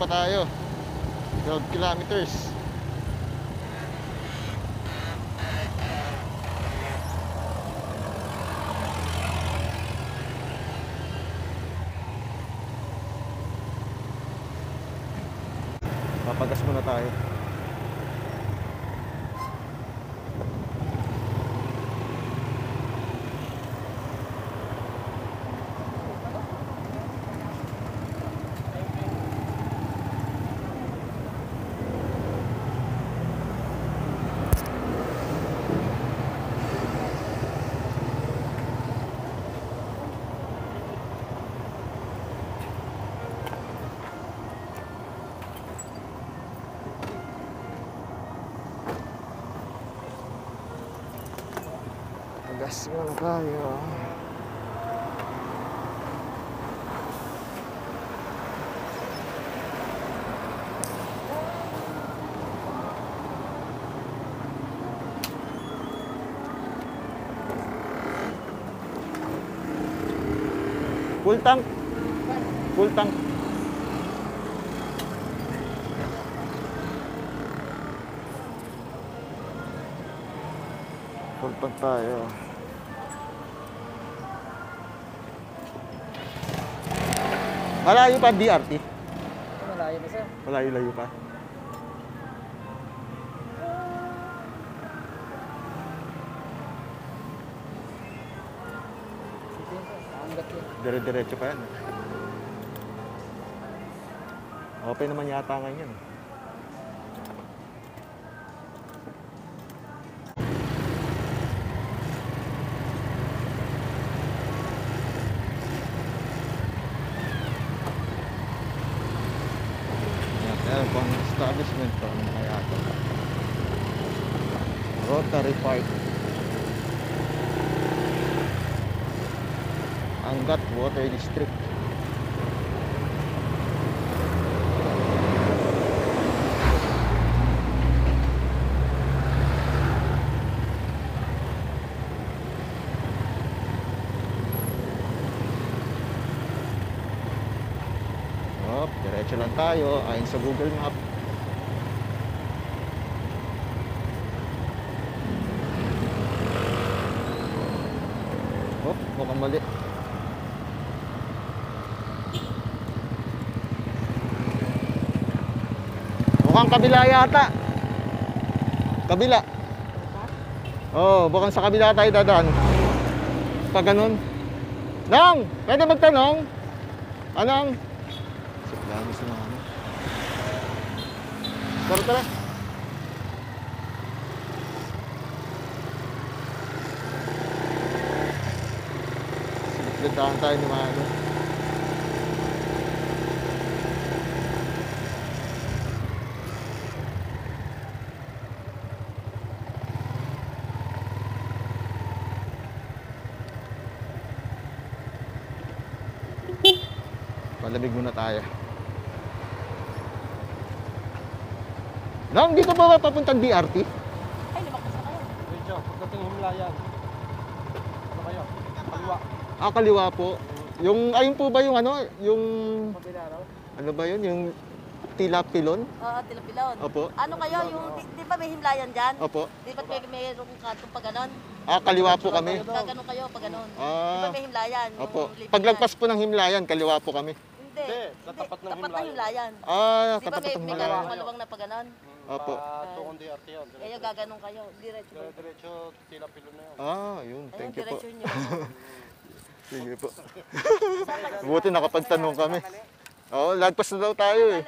pa tayo. 12 kilometers. Papagas muna tayo. Gas muna tayo. Full tank. Full tank. Full tank tayo. Malayo pa DRT? Malayo na sir. Malayo-layo pa. Dire-diretso pa yan. Open naman yata ngayon. Yan po ang establishment po ng mga yata. Rotary Park. Angat Water District. Diretso lang tayo ayon sa Google Map. Oh, mukhang mali. Mukhang kabila yata. Kabila. Oh, mukhang sa kabila tayo dadaan. Pag ganun. Nang, pwede magtanong? Anong? Dami sa mga ano. Tara. Sinagdataan tayo ng mga ano. Palamig muna tayo. Nang, dito ba papuntang DRT? Ay, lumakas na kayo. Medyo, pagdating Himlayan. Ano kayo? Kaliwa. Ah, kaliwa po. Yung, ayun po ba yung ano? Yung, Pabilaraw? ano ba yun? Yung Tilapilon? Oo, Tilapilon. Opo. Ano kayo, yung, di ba may himlayan dyan? Opo. Di ba mayroong katong pag ganon? Ah, kaliwa po kami. Gaganon kayo pag ganon. Di Ah, ba may himlayan? opo. Yung Paglagpas po ng Himlayan, kaliwa po kami. Hindi, katapat ng tapat ng himlayan. Ah, Di ba katapat ng may Himlayan. maluwang na pag ganon? Opo. Tukong DRT yun. Kaya gaganon kayo, diretso. Diretso, Tilapilon na yun. Ah, yun. Ayun, Thank you po. diretso nyo. Sige po. Buti nakapagtanong kami. Oo, lagpas na daw tayo eh.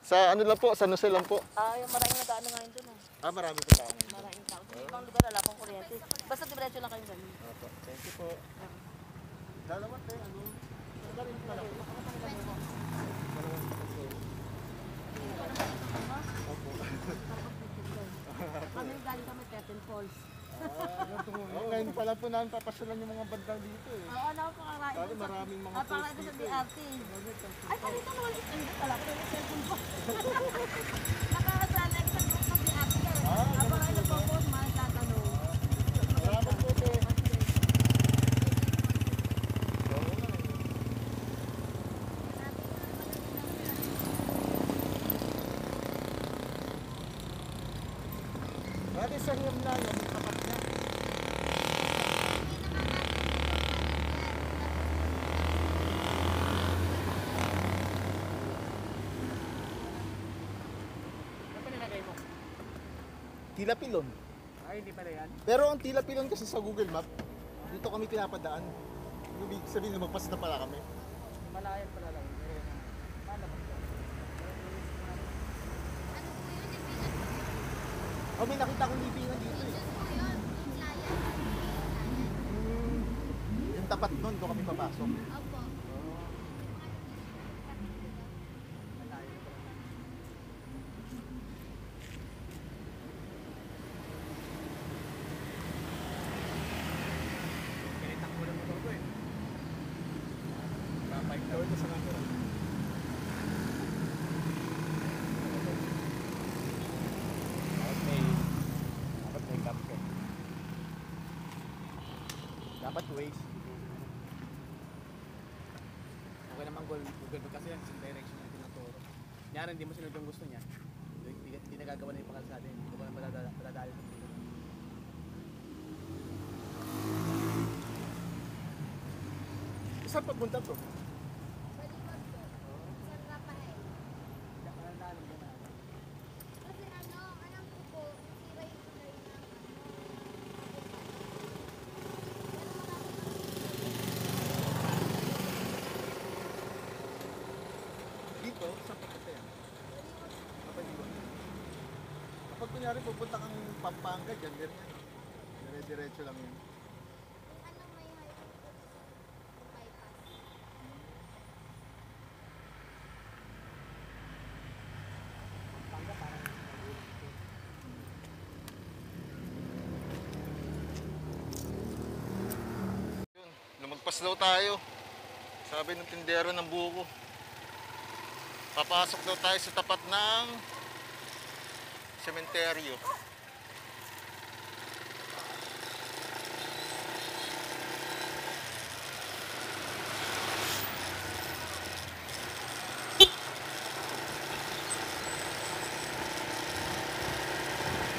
Sa ano lang po, sa Nusel lang po. Ah, yung maraming nag-ano ngayon dun ah. Ah, marami po tao. Maraming tao. Sa ibang lugar, wala pang kuryente. Basta diretso lang kayo ganun. Opo. Thank you po. Dalawa tayo, ano? Kami galing kami Curtain Falls. Ngayon pala po namin papasyalan yung mga bandang dito eh. Oo, ano po ang Dali maraming mga para ito sa DRT. Ay, palito naman ito pala. Pero yung cellphone ko. Nakasala sa group ng DRT. Habang ay nagpo-phone, mahal tatanong. Salamat po te. Ate, sa Himlayan, yung tapat niya. Ano pa nilagay mo? Tilapilon. Ay, hindi pala yan. Pero ang Tilapilon kasi sa Google Map, dito kami pinapadaan. Ibig sabihin na magpas na pala kami. Malayan pala lang. Paano ba? Oh, may nakita akong libingan dito eh. Yung tapat nun, doon kami papasok. Ganitang kulang motor ko eh. Babike daw. Ito sa camera. Dapat may cap ko. Dapat waste. Okay naman Google Book kasi yan, yung direction na tinuturo. Kunyari hindi mo sinunod yung gusto niya. Hindi nagagawa na yung pakalsada yun. Hindi ko na madadali sa Google. Saan papunta to? Dito? Saan papunta yan? Kapaliwan. Kapag kunyari pupunta kang Pampanga, dyan, ganyan. Dire-diretso lang yun. Lumagpas daw tayo. Sabi ng tindero ng buko. Papasok daw tayo sa tapat ng sementeryo.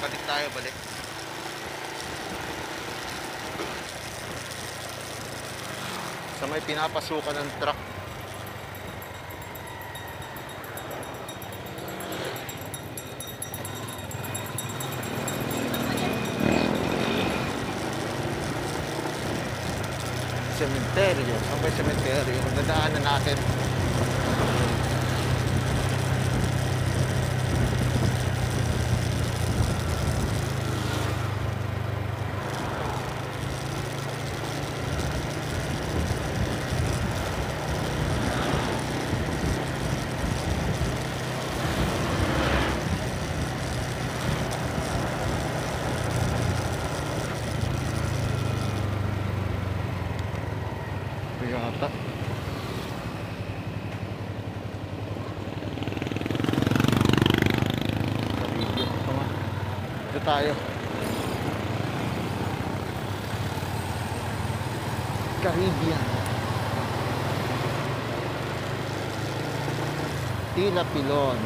Balik tayo, balik. Sa may pinapasukan ng truck. Sementeryo. Saan ba yung sementeryo? Dadaanan natin. Yata. Ito nga. Ito tayo. Caribbean. Tilapilon.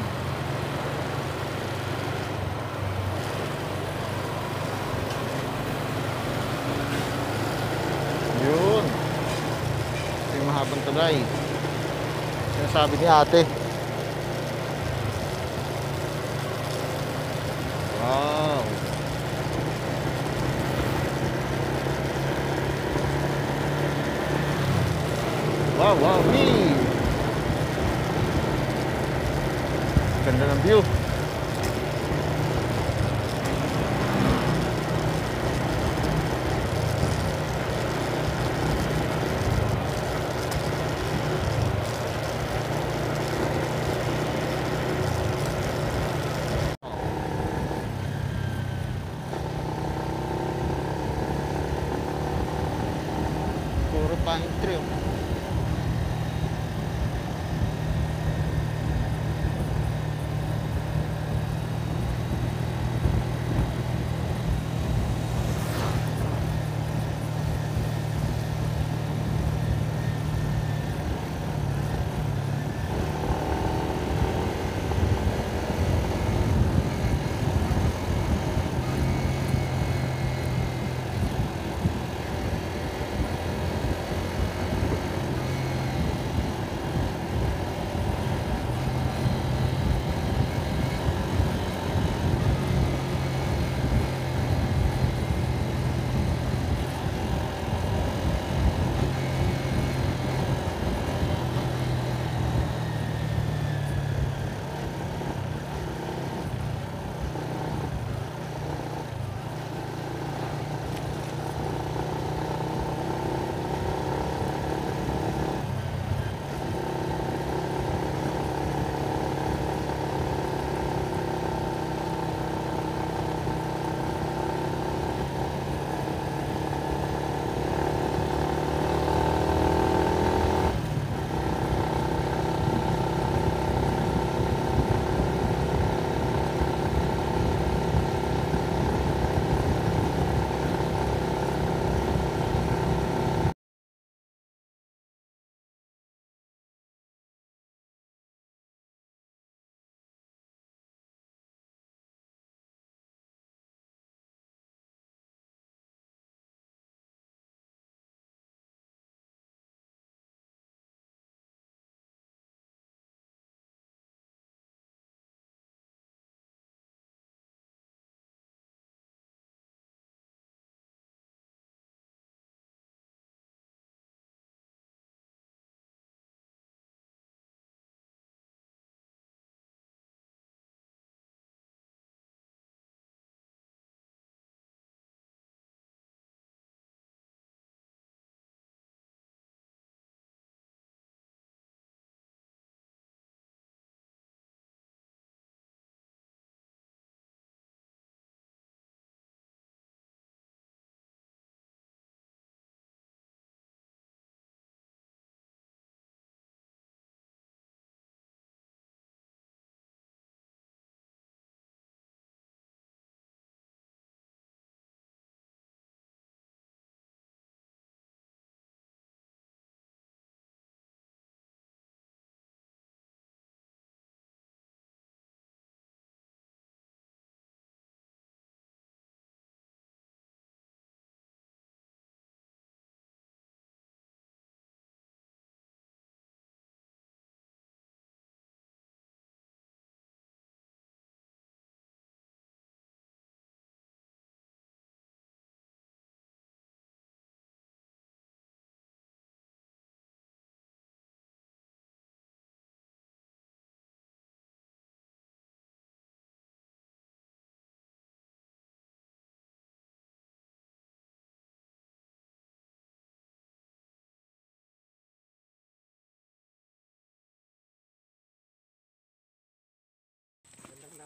Yun. Yung mahabang tulay. Sinasabi ni ate. Wow. Wow, wow, wee. Ganda ng view. Puro pine tree. Oh.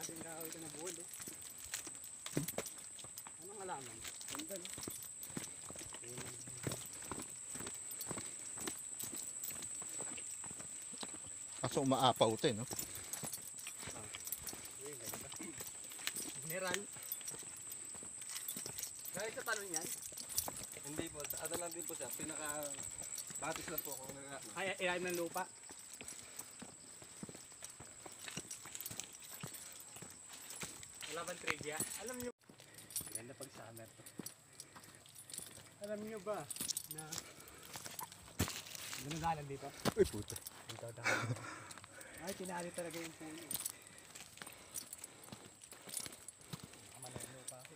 kasi yung kahoy ko na buhol eh. Anong alaman? Ganda no? Kaso umaapaw ito no? Mineral. Kahit sa tanong yan, Hindi po, ano lang din po siya, batis lang po kung kaya ilalim ng lupa. Wala bang trivia? Alam nyo, ganda pag summer to. Alam nyo ba na ginagalan dito? Uy puta. Dito dahil. Ay, tinali talaga yung puno. Kamalalo pa ako.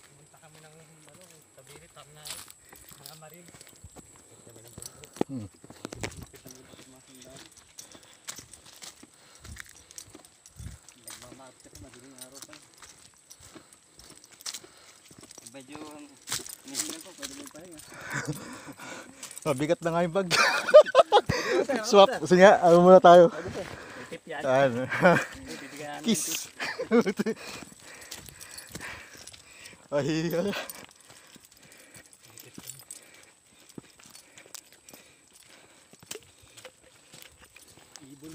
Pumunta kami ng Tabirit, Tarnay, mga marin. Kami ng bundok. Kita mo sa mga sundalo. Nagmamaat kasi madaling araw pa. medyo nihingan po, pwede mo pahinga. Mabigat na nga yung bag. Swap. Kasi nga, ano muna tayo. May tip yan. Ano? Bibigyan namin ng Kiss. tip. Ay, Ibon yun.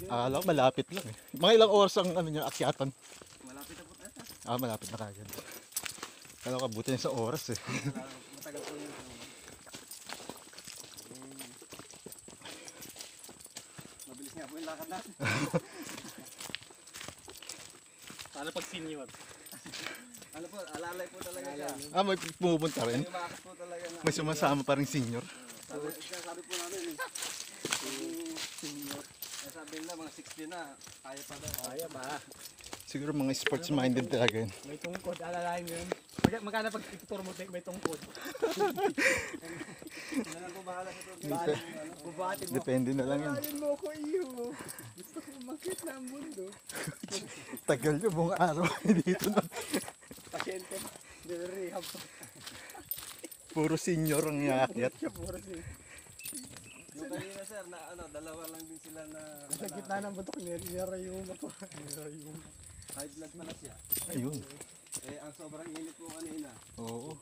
akala ko malapit lang eh. Mga ilang oras ang ano niya, akyatan. Malapit na po tayo. Malapit na kagad. Kala ko buti na sa oras eh. Matagal po yun. Mabilis nga po yung lakad natin. Paano pag senior? Ano po, alalay po talaga siya. May pumupunta rin. May umakas po talaga na. May sumasama pa rin senior. Sabi po namin eh. Senior. Sabi nila mga 60 na, kaya pa daw. Kaya ba? Siguro mga sports minded talaga yun. May tungkod, alalahin mo yun. Magkano pag ituturo mo may tungkod? Sila lang po bahala sa to. Bubuhatin mo. Depende na lang yan. Alin mo ko iyo. Gusto ko makit na ang mundo. Tagal nyo, buong araw dito na. Pasyente pa. Nire-rehab pa. Puro senior ang iakyat. Siya puro siya. Yung kanina sir, na dalawa lang din sila na Sa gitna ng bundok, nirayuma pa. Nirayuma. high blood pala siya. Ayun. Ang sobrang init po kanina. Oo.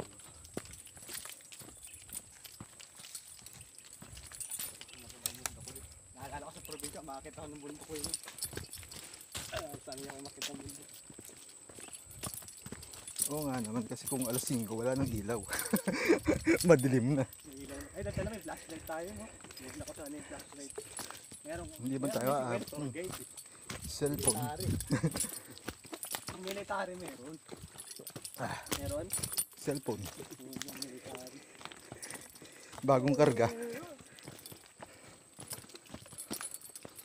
Naalala ko sa probinsya, makakita ako ng bundok ko yun. Saan niya ako makita ng bundok? Oo nga naman kasi kung alas 5 wala nang ilaw. Madilim na. May ilaw. Ay, dati na may flashlight tayo mo. Huwag na ko sana yung flashlight. Meron. Hindi ba tayo, gate. Cellphone. Military. Ang military meron. Meron? Cellphone. Yung military. Bagong karga.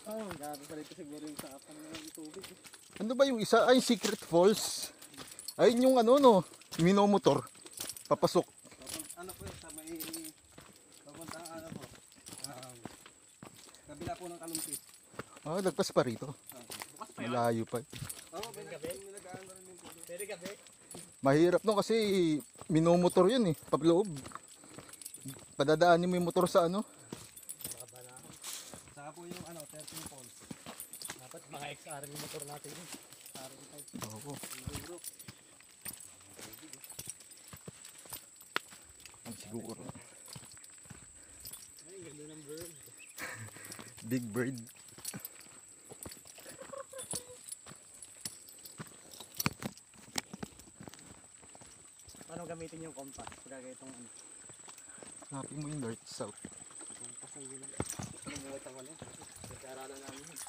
Oh, gabi pa rito siguro yung sapan ng tubig. Ano ba yung isa? Ay, Secret Falls. Ayun yung ano no, minomotor. Papasok. Ano po yun, sa may papunta ano po. Kabila po ng kalumpit. Lagpas pa rito. Bukas pa yun. Malayo pa. Oo, gabi? nilagaan na rin yung po. Pwede gabi. Mahirap no kasi minomotor yun eh, pagloob. Padadaanin mo yung motor sa ano. Makabalakon. Saka po yung 13 falls. Dapat mga XR yung motor natin yun. Oo. Siguro. Ang siguro. Ay, ganda ng bird. Big bird. Paano gamitin yung compass? Pagkagaya itong ano. Hanapin mo yung north south. Compass ang gina. Anong buhat ang ano? Nagkaaralan namin yun.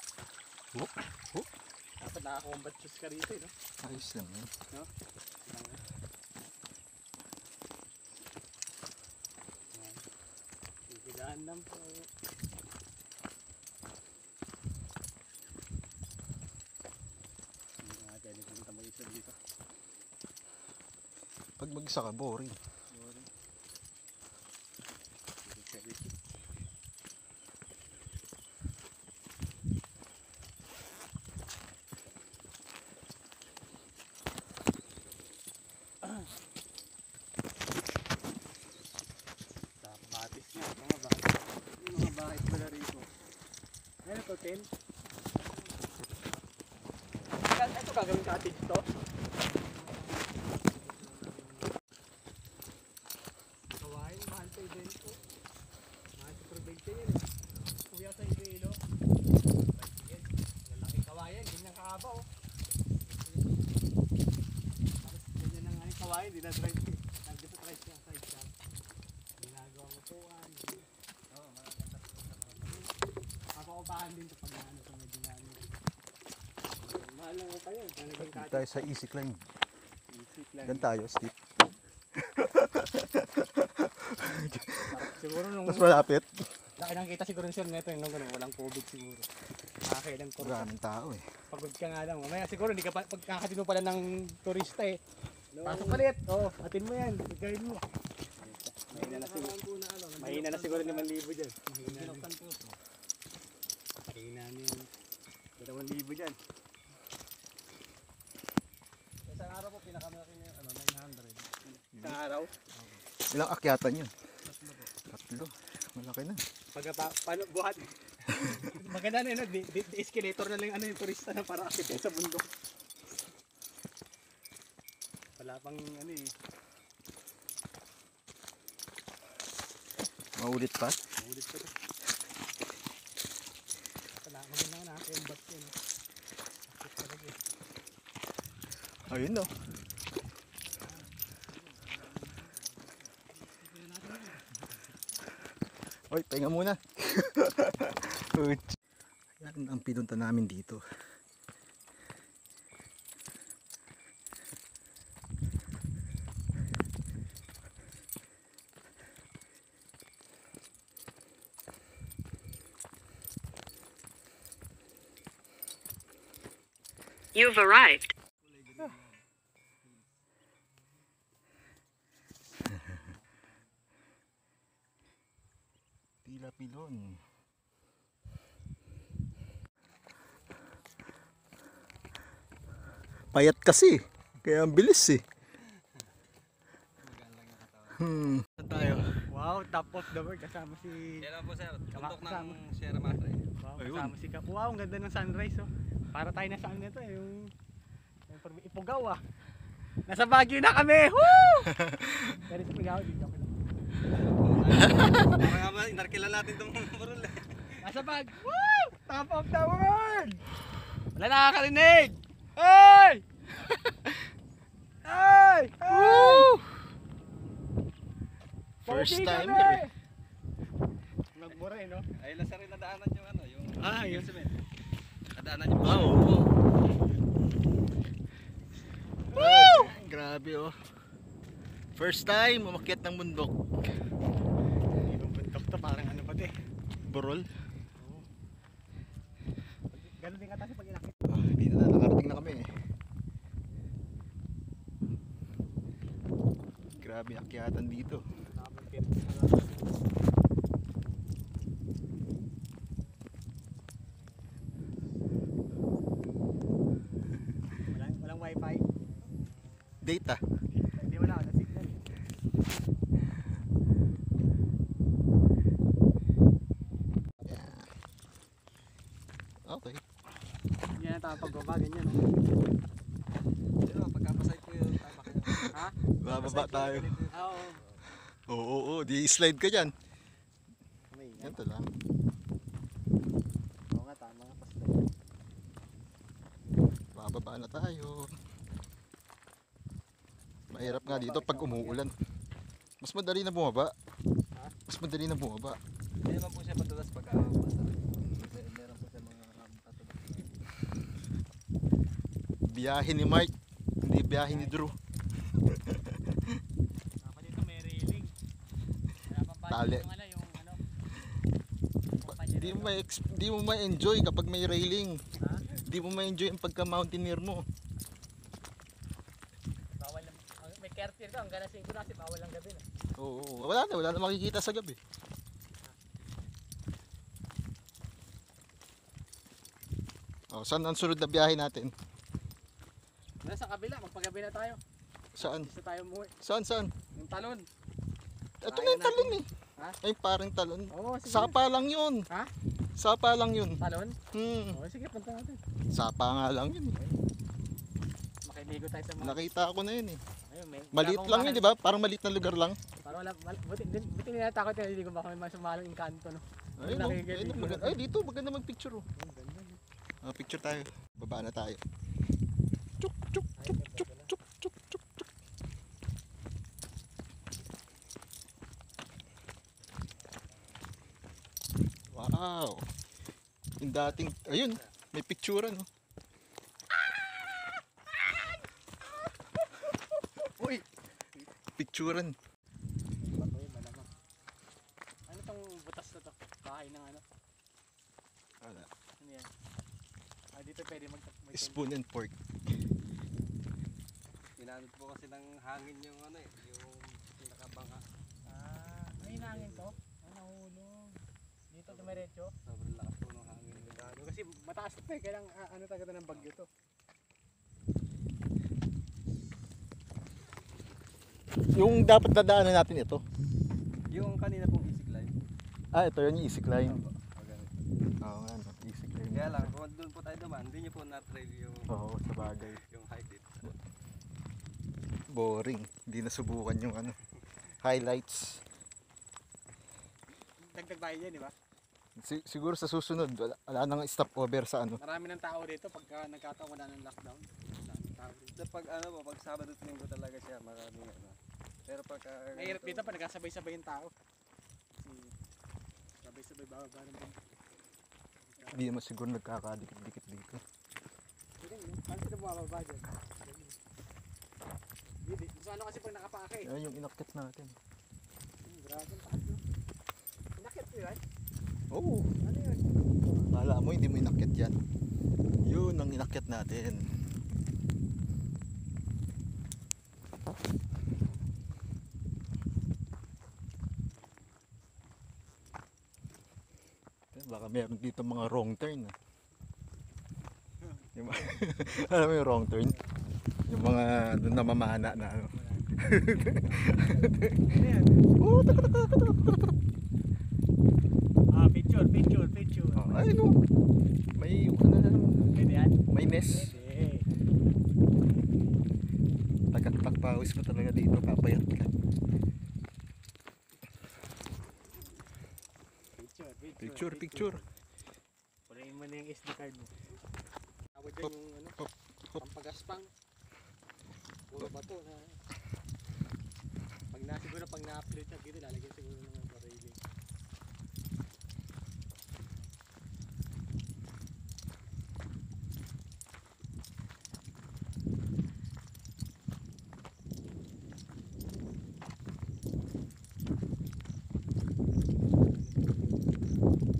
Oh, oh. Dapat naka-combat shoes ka rito eh, no? Ayos lang yun. Sigilaan lang po. Hindi nga kaya pumunta mo isa dito. Pag mag-isa ka, boring. to 10. Ito gagawin cottage to. Kawain, mahal sa Ibeco. Mahal sa probinsya yan eh. Kuya sa Ibeco. Yan, lalaki kawayan, ganyan kahaba oh. Tapos ganyan na nga yung kawayan, dinadrive. Nag-drive siya sa isa. Ginagawa mo po Papakupahan din kapag ano sa medyo na ano. Mahal lang ko pa yun. Talagang Dito tayo sa easy climb. Easy plan. Gan tayo, steep. Siguro nung Mas malapit. nakita siguro sir neto yung gano'n, walang COVID siguro. Nakakailang kursa. Maraming tao eh. Pagod ka nga lang. Mamaya siguro hindi ka pa, pagkakatino pala ng turista eh. Pasok palit. Oo, atin mo yan. Pagkain mo. Mahina na siguro 5,000 dyan. Mahina na yun. 2,000 dyan. Isang araw po, pinakamalaki niya, 900. Isang araw. Ilang akyatan yun? Tatlo. Malaki na. Paano buhat? Maganda na yun, escalator na lang ano yung turista na para akit sa bundok. Wala pang ano eh. Maulit pa. Ulit pa to. Maganda na yung bus yun. Akit talaga eh. Ayun no. Oy, pahinga muna. Yan ang pinunta namin dito. You've arrived. Tila pilon. Payat kasi. Kaya ang bilis eh. Saan tayo? Wow, top of the world kasama si Yan lang po sir, bundok Kasama. ng Sierra Madre. wow, Ayun. kasama si Kap. Wow, ang ganda ng sunrise oh. Para tayo nasa ano nito yung Ipugaw ah. Nasa Baguio na kami. Woo! Pero sa Ipugaw dito ako lang. Parang nga inarkila natin itong burol eh. Nasa Baguio. Woo! Top of the world! Wala nakakarinig! Hey! Hey! Woo! First Pogi time kami! eh. Nagmura eh no? Ay lang sir, nadaanan yung ano, yung Yun. nadaanan yung Oo. Woo! Grabe oh. First time umakyat ng bundok. Ibang bundok to, parang ano pa to eh. Burol. Ganun din ka tayo pag inakit. Dito na nakarating na kami eh. Grabe akyatan dito. Walang wifi. Data. Hindi wala signal. Okay. Yan ang tawag pagbaba, ganyan. No? Pero pagkapasay ko yung tama kayo. Ha? Bababa tayo. Oo. Oo, di slide ka dyan. May Ganito lang. Oo nga, tama nga. Bababa na tayo. Mahirap nga dito pag umuulan. Mas madali na bumaba. Mas madali na bumaba. Hindi naman po siya madalas pagkakapasa. Kasi meron po siya mga patulog. Biyahe ni Mike, hindi biyahe ni Drew. Dapat dito may railing. Tali. Yung ano, yung ano. Di mo ma-enjoy kapag may railing. Ha? Di mo ma-enjoy ang pagka-mountaineer mo. Bawal lang. May curfew to, hanggang na 5 na kasi bawal lang gabi. No? Oo, wala na makikita sa gabi. Oh, saan ang sunod na biyahe natin? Sa kabila, magpagabi na tayo. Saan? Isa tayo umuwi. Saan? Yung talon. Ito na yung talon eh. Ha? Ay, parang talon. Oo, sige. Sapa lang yun. Ha? Sapa lang yun. Talon? Hmm. O, sige, punta natin. Sapa nga lang yun. Makiligo tayo sa mga... Nakita ko na yun eh. Ayun, may... Maliit lang yun, di ba? Parang maliit na lugar lang. Parang buti hindi natakot yung naliligo baka may masamanang inkanto, no? Ayun, no? Nakikiligo Ayun, na. maganda. Ay, dito, maganda magpicture. Oh. Ang ganda, no? Picture tayo. Baba na tayo. Chuk, chuk, chuk, chuk, chuk, chuk, chuk, chuk. Wow. Yung dating, ayun, may picture no. Uy, picturean. Bato yun, malamang. Ano tong butas na to? Bahay ng ano? Wala. Ano yan? Dito pwede Spoon and fork. Inanod po kasi ng hangin yung ano eh, yung pinakabangka. May hangin to? Nahulog. Dito dumiretso? Sobrang lakas po ng hangin. Kasi mataas to eh, kailang ano talaga ng bagyo to. Yung dapat dadaanan natin ito. Yung kanina pong isig line. Ito yun yung easy climb. Ganun. Oo nga, no? Easy climb. Kaya lang, kung doon po tayo dumaan, hindi nyo po na-try yung, Oo, sa bagay. yung height dito. Boring. Hindi nasubukan yung ano. Highlights. Dagdag bahay yan, di ba? Siguro sa susunod, wala nang stopover sa ano. Marami ng tao dito pagka nagkataon wala ng lockdown. Maraming tao dito. Pag ano po, pag Sabado at Linggo talaga siya, maraming ano. Pero pagka... Mahirap dito pag nagkasabay-sabay yung tao. Kasi sabay-sabay bababa ng bangka. Hindi naman siguro nagkakadikit-dikit dito. Paano sila bumababa dyan? So ano kasi pag nakapake? Yan yung inakit natin. Grabe ang taas, no? Inakit ko yun? Oo. Ano yun? Kala mo hindi mo inakit yan. Yun ang inakit natin. Baka meron dito mga wrong turn. Yung, alam mo yung wrong turn? Yung mga doon na mamana na ano. Ano yan? Oh, Picture. ay no. May ano na naman. Pwede yan? May nest. Pwede. Pagpawis mo talaga dito, papayat ka. Picture. Pulayin mo na yung SD card mo. Tawad dyan yung ano, pampagaspang. Puro bato na. Siguro pag na-upload siya dito, lalagyan siguro ng railing.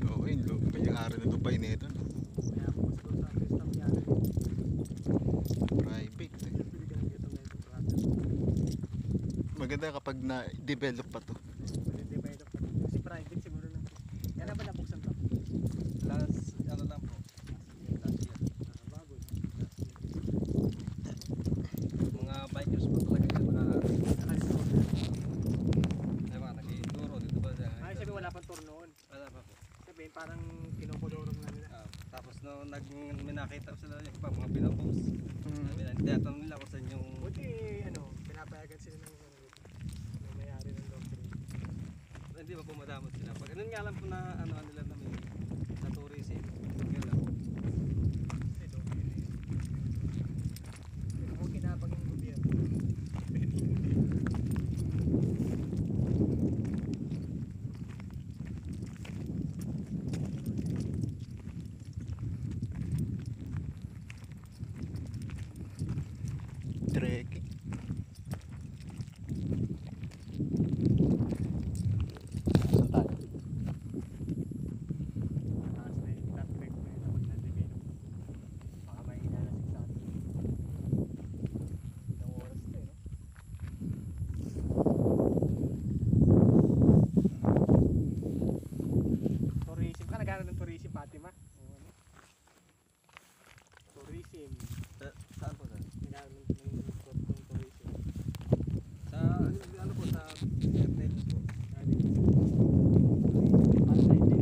Oo, yun. May-ari na Dubai na ito. No? Kaya mo gusto sa system niya. Private. Eh. Pwede ka lang dito ngayon sa process. Maganda kapag na-develop pa to. Pwede develop pa. Kasi private siguro lang. Kaya na ba nabuksan to? Last, ano lang po. Last year. Bago. Mga bikers po talaga yung Nakalito. Diba, nag-i-enduro dito ba siya? Ay, sabi wala pang tour noon. Wala pa po. Sabihin parang kinukulorong na nila. Tapos no, may nakita sila yung iba, mga pinapost. Sabi na, tinatanong nila kung saan yung... Buti ano, pinapayagan sila ng ano dito. Ng may-ari ng lottery. Hindi ba po madamot sila? Pag ganun nga lang po na ano nila na may sa tourism. Yun lang. Kasi doon yun eh. Pero kung kinabang yung gobyerno. Trekking. Saan tayo? Taas na yung flat track na yun kapag na-develop. Baka may inalasik sa atin. Ilang oras na eh, no? Tourism ka, nag-aaral ng tourism, Fatima? Oo, ano? Tourism. Saan po saan? Nag-aaral ng tourism. Sa ano po sa internet po. Para sa hindi.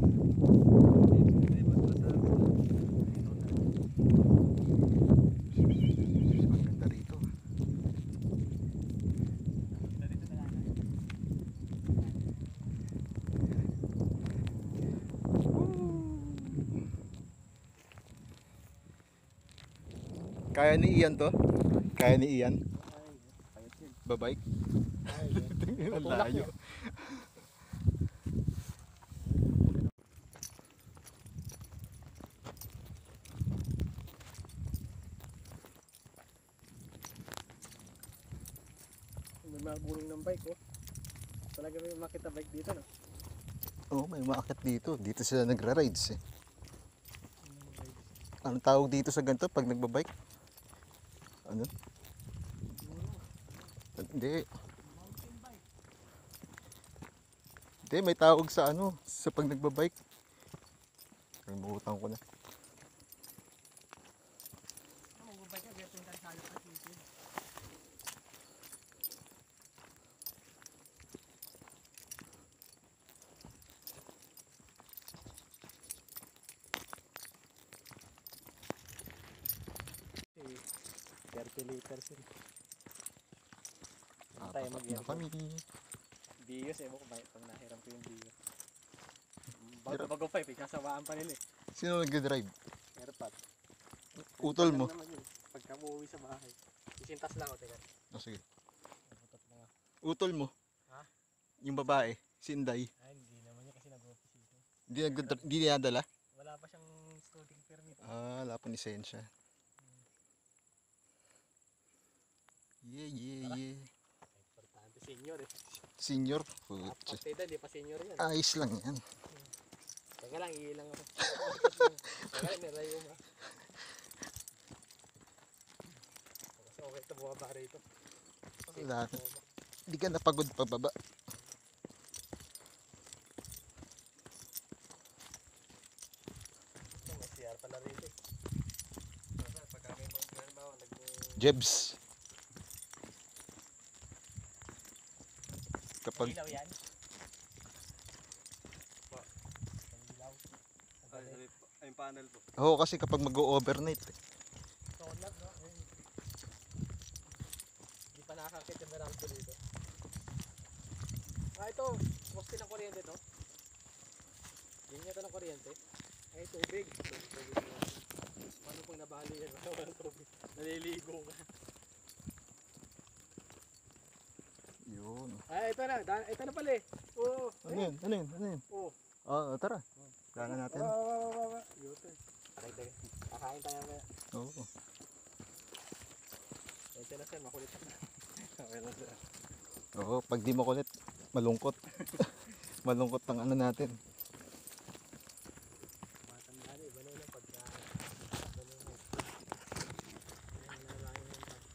Kaya ni Ian to? Kaya ni Ian? Babike? Ang layo. May mga gulong ng bike oh. Talaga may makita bike dito no. Oo, may umaakit dito. Dito sila nagra-rides eh. Anong tawag dito sa ganito pag nagbabike? Ano? Hindi. Hindi, may tawag sa ano, sa pag nagbabike. Kalimutan ko na. Liters yun. Tayo mag kami. Bios eh, kung bakit pag nahiram ko yung bios. Bago pa eh, kasawaan pa nila eh. Sino nag-drive? Airpot. Utol mo? Pagka uuwi sa bahay. Isintas lang o, teka. Oh, sige. Nabutot na nga. Utol mo? Ha? Yung babae, si Inday. Ay, hindi naman niya kasi nag-office dito. Hindi niya. Wala pa siyang studying permit. Ah, wala pa lisensya. Yeah. Importante, senior eh. Senior? Putya. Pagteda, di pa senior yan. Ayos lang yan. Teka lang, iilang ako. Teka lang, niray mo ba? Kasi okay ito, bumaba rito. Wala na. Hindi ka napagod pababa. May CR pala rito eh. Pagka may mga halimbawa, Jebs. Kapag ilaw yan? Ilaw. Ay, yung panel po. Oo, kasi kapag mag-overnight eh. Solar, no? Hindi pa nakakakit yung Meralco dito. Ah, ito. Poste ng kuryente to. Ganyan ito ng kuryente. Ay, tubig. Paano pong nabali yan? Walang tubig. Naliligo ka. Yun. Ay, ito na. Ito na pala eh. Oo. Ano yun? Oo. Oo, tara. Kailangan natin. Wow. Yuto eh. Okay. Kakain tayo kaya. Oo. Ito na sir, makulit na. Okay na sir. Oo, pag di makulit, malungkot. Malungkot ang ano natin. Matandaan eh, balo na pagka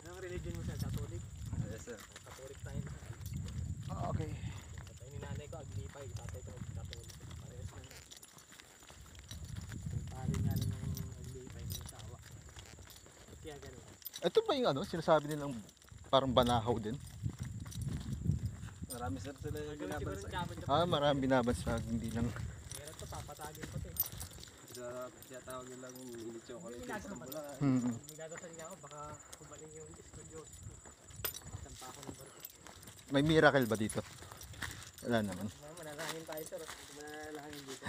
anong religion mo sir? Catholic? Yes sir. Catholic tayo na. Okay. Tatay ni nanay ko, Aglipay. Tatay ko, Catholic. Parehas na. Yung pari nga lang ng Aglipay ng sawa. Kaya ganun. Ito ba yung ano, sinasabi nilang parang banahaw din? Marami sir sila yung Siguro binabansa. dapat Ah, marami binabansag, hindi lang. meron to, papatagin pa to eh. Kaya tawag nila yung mini chocolate. Hindi natin naman. Hmm. Nagdadasal niya ako, baka kumaling yung studio. Sampa ako ng barko. May miracle ba dito? Wala naman. Manalangin tayo sir. Manalangin dito.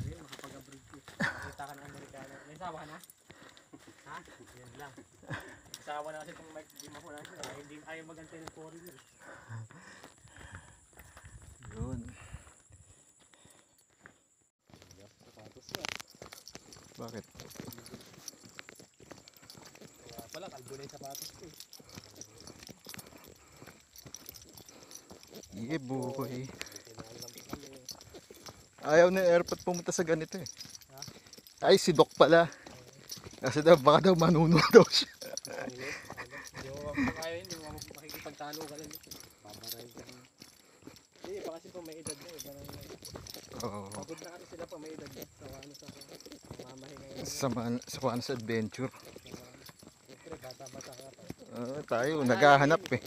Ayun, makapag-abroad ko. Nakita ka ng Amerikano. May sawa ka na? Ha? Yan lang. Sawa na kasi itong mic. Hindi mo ko na siya. Hindi ayaw magantay ng foreigner. Yun. Sapatos niya. Bakit? Kaya pala, kalbo na yung sapatos ko eh. Yeah, boy. Kinalam ko kami. Ayaw na airport pumunta sa ganito eh. Ha? Ay, si Doc pala. Kasi daw, baka daw manuno daw siya. Hindi mo kaya, hindi mo makikipagtalo ka lang. Babarayin ka lang. Hindi, baka kasi pang may edad na eh. Oo. Pagod na kasi sila pa may edad na. Sawa ano sa mamahinga yun. Sa adventure. Siyempre, bata-bata ka pa. Tayo, naghahanap eh.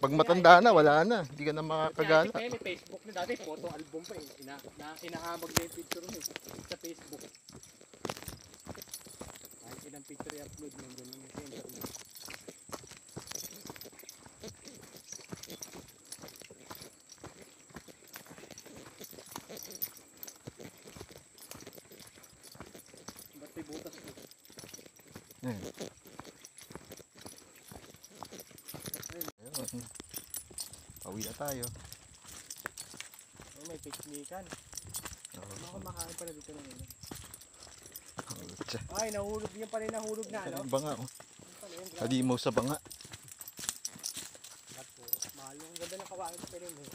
Pag matanda na, wala na. Hindi ka na makakagala. Kaya may Facebook na dati, photo album pa eh. Inahamag na yung picture mo eh. Sa Facebook. Kahit ilang picture i-upload mo, ganun yung internet. Ba't may butas mo? Ayun. Ayun. Pauwi na tayo. Oh, may piknikan. Mga kumakain pala dito ng ulo. Tsa. Ay, nahulog. Yan pala yung nahulog na, ano? Banga oh. Yan pala yung Halimaw sa banga. grabe po. Mahal yung ganda ng kawain ko rin eh.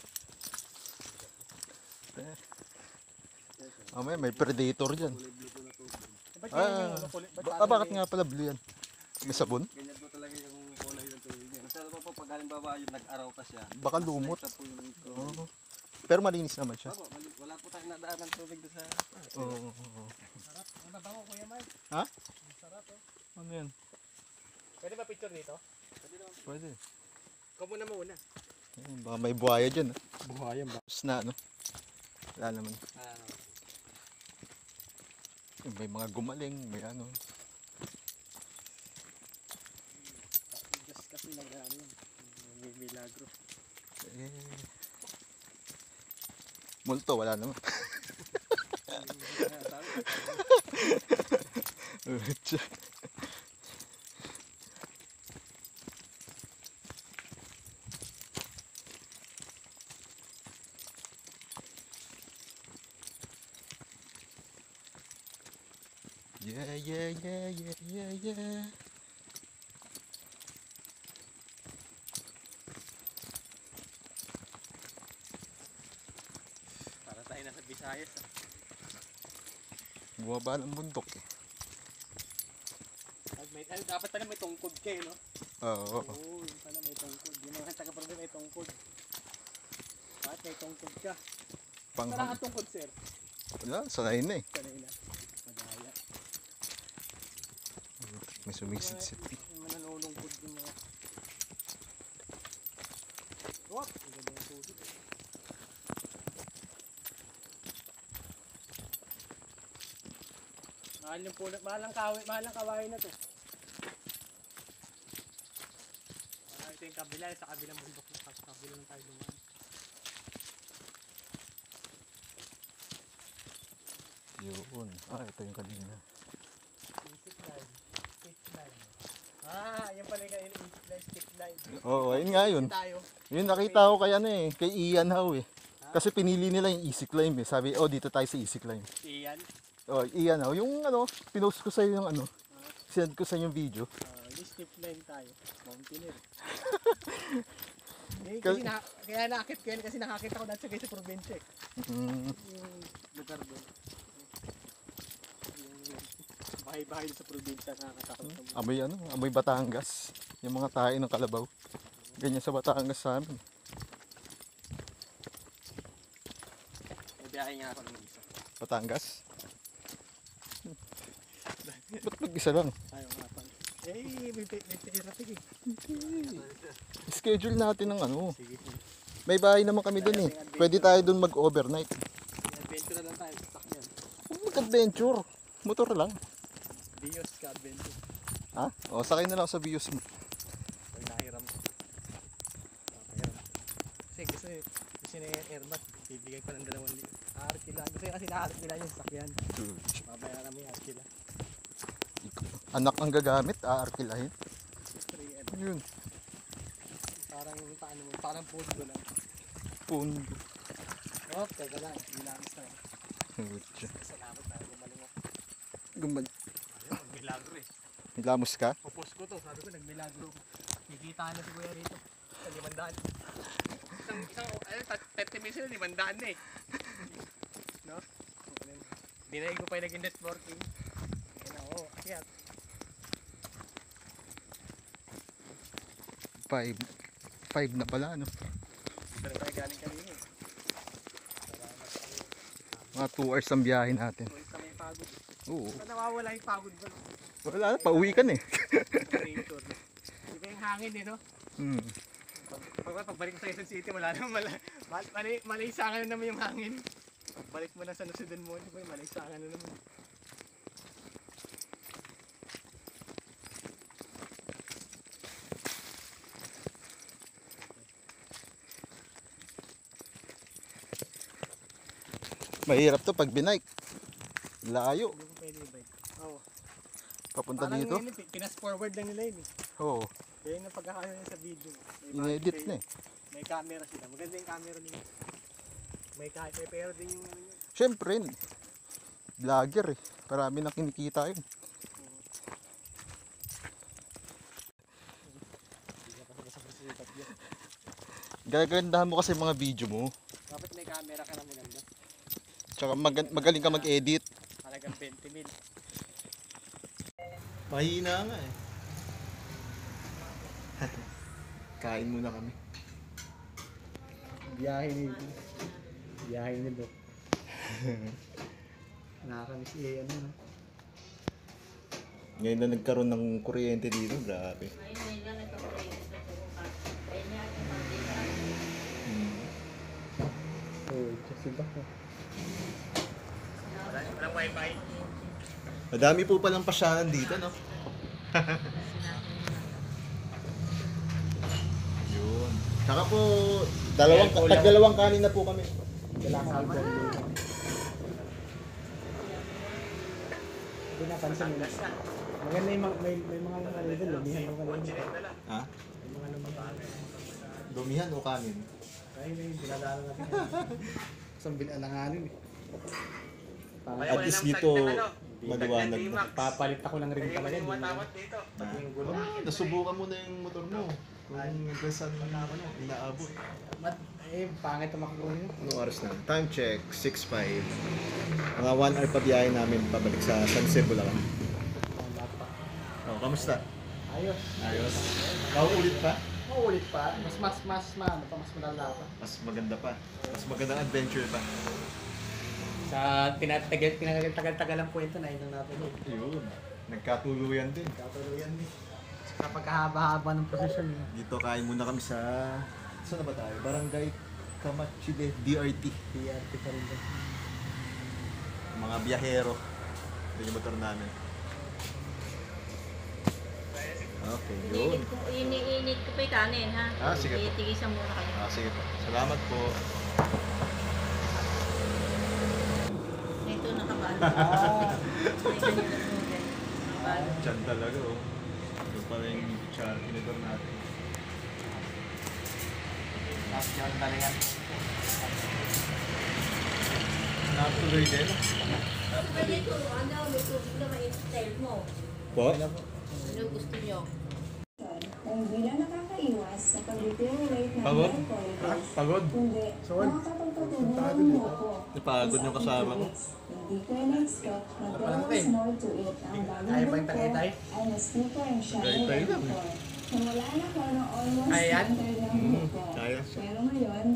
May predator dyan. Ba't Ah, yun yung ano, kulit? Ba't parang bakit may- nga pala blue yan? May sabon? Ganyan po talaga yung kulay ng tubig niya. Sa ano po, pag halimbawa yung nag-araw ka siya, Baka lumot. isa po yung tubig. Oo. Pero malinis naman siya. Opo, wala po tayong nadaan ng tubig doon sa... Oo. Sarap. Ang babango, Kuya Mike. Ha? Ang sarap, oh. Ano yan? Pwede ba picture dito? Pwede. Ikaw muna muna. Ayun, baka may buhaya dyan. Buhayan ba? Tapos na ano. Wala naman. Ano, May mga gumaling, may ano. Just kasi nag-ano yun. May milagro. Eh. Multo, wala naman. Tsa. Yeah, yeah, yeah, yeah, yeah, yeah. Para tayo nasa Visayas. Bumaba ng bundok eh. Dapat pala may tungkod kayo, no? Oo. Oo, yun pala may tungkod. Yung mga taga-province may tungkod. Bakit may tungkod ka? Pang Wala kang tungkod, sir. wala, sanay na eh. Kanina. Madaya. May sumisid-sid. Yung mga nanulungkod yung mga... Oh! Ang ganda yung tubig. Mahal yung puno. Mahal ang kawain na to. Ito yung kabila. Sa kabilang bundok. Sa kabilang tayo dumaan. Yun. Ito yung kanina. Stick line. Stick line. Yan pala yung stick line. Stick line. Oo, ayun nga yun. Tayo. Yun nakita ko kay ano eh, kay Ian Howe eh. Kasi pinili nila yung easy climb eh. Sabi, dito tayo sa easy climb. Iyan. Ian Howe, yung ano, pinost ko sa'yo yung ano, send ko sa yung video. Yung stick line tayo. Mountaineer. Kaya nakakit ko yan kasi nakakita ko dati sa probinsya eh. Mm, Yung lugar doon. Yung bahay-bahay sa probinsya nakakatakot sa mga. amoy Batangas. Yung mga tayo ng Kalabaw. Ganyan sa Batangas sa amin. May biyahe nga ako naman isa. Batangas? Ba't mag-isa lang? Ayaw nga pa. May therapy eh. Schedule natin ng ano. Sige, sige. May bahay naman kami dun eh. Pwede tayo dun mag-overnight. Adventure na lang tayo. Sakyan. Huwag mag-adventure. Motor lang. Dios ka adventure. Ha? Sakay na lang ako sa views mo. Pag nahiram ko. Papahiram. Kasi gusto na yung airmat. Bibigyan ko ng 2,000. Arkila. Gusto kasi na-arkila yung sakyan. Babayaran mo yung arkila. Anak ang gagamit, aarkilahin. Yun. Parang pundo lang. Pundo. Oh, teka lang. Ginamit na. Tsa. Salamat tayo. Gumaling ako. Gumal. Milagro eh. Nilamos ka? Popos ko to. Sabi ko nagmilagro ko. Kikita na si Kuya rito. Sa 30 minutes na 500 na eh. No? Dinaig ko pa yung naging networking. Kaya na, akyat. 5 na pala, no? Dito na tayo galing kanina eh. Mga 2 hours ang biyahe natin. Tuwis na may pagod. Oo. Saan nawawala yung pagod ba? Wala na, pauwi ka na eh. Nature. Iba yung hangin eh, no? Hmm. Pagbalik ko sa Quezon City, wala naman. Malaysangan na naman yung hangin. Balik mo na sa Nusudan mo, di ba? Malaysangan na naman. Mahirap to pag binike. Layo. Hindi ko pwede i-bike. Oo. Papunta Parang dito? yun, pinas-forward lang nila yun eh. Oo. Kaya yung pagkakaano nila sa video. Inedit na eh. May camera sila. Maganda yung camera nila. May pero din yung ano yun. Siyempre, vlogger eh. Marami na kinikita yun. Gagandahan mo kasi mga video mo. Dapat may camera ka na maganda. Tsaka magaling ka mag-edit. Talagang 20 mil. Mahina nga eh. Kain muna kami. Biyahe ni Doc. Nakakamiss ano no? Ngayon na nagkaroon ng kuryente dito, grabe. Oh, kasi ba? Walang wifi. Madami po palang pasyalan dito, no? Yun. Saka po, tag-dalawang kanin na po kami. Kailangan ko dyan. Hindi napansin nila. Maganda yung may mga ano dito, lumihan yung kanina. Ha? May mga lumihan. Dumihan o kanin? Kaya may binadala natin. Isang binalanganin eh. At least dito, maliwanag na. Papalit ako ng ring talaga. Nasubukan mo na yung motor mo. Kung hanggang saan inaabot. Pangit ang makagawa nyo. Anong oras na? Time check, 6:05. Mga 1 hour pa biyahe namin pabalik sa San Jose, Bulacan. Oh, kamusta? Ayos. Ayos. Kauulit pa? Mauulit pa. Mas malala pa. Mas maganda pa. Mas magandang adventure pa. Sa tinatagal-tagal ang kwento na yun natin eh. Yun. Nagkatuluyan din. Katuluyan eh. Sa pagkahaba-haba ng prosesyon eh. Dito kain muna kami sa... Saan na ba tayo? Barangay Kamachile, DRT. PRT pa rin din. Mga biyahero. Ito yung motor namin. Okay, yun. Iniinit ko pa yung kanin, ha? Ah, sige po. Titigisan muna kayo. Sige po. Salamat po. Ito nakabalo. May ganyan na noodle. Nakabalo. Diyan talaga oh. Ito pala yung tinidor natin. Tapos yun talaga. Natuloy din. Pwede ito, ano, may tubig na ma-install mo. Po? Ano gusto nyo? Ay hindi na nakakaiwas sa pag-deteriorate ng Pagod? air quality. Pagod? Kundi nakakapagpatuloy ng muko. Napagod yung kasama ko. Hindi ko na-expect na there was more to it ang bagong Ayaw ba yung muko tagaytay? ay mas deeper and shiny Tagaytay than lang. before. Nawala na ko ng almost Ay, yan? center ng muko. Kaya. Pero ngayon,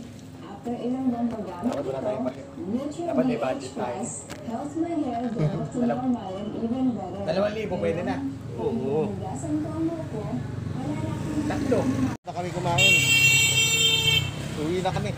after ilang buwang paggamit Dapat wala tayong ito, Nutrient Dapat may BH budget tayo. Plus helps my hair grow to normal and even better. 2,000 pwede na. Oo. Hugasan ko ang muko, wala na akong Tatlo. Na kami kumain. Uwi na kami.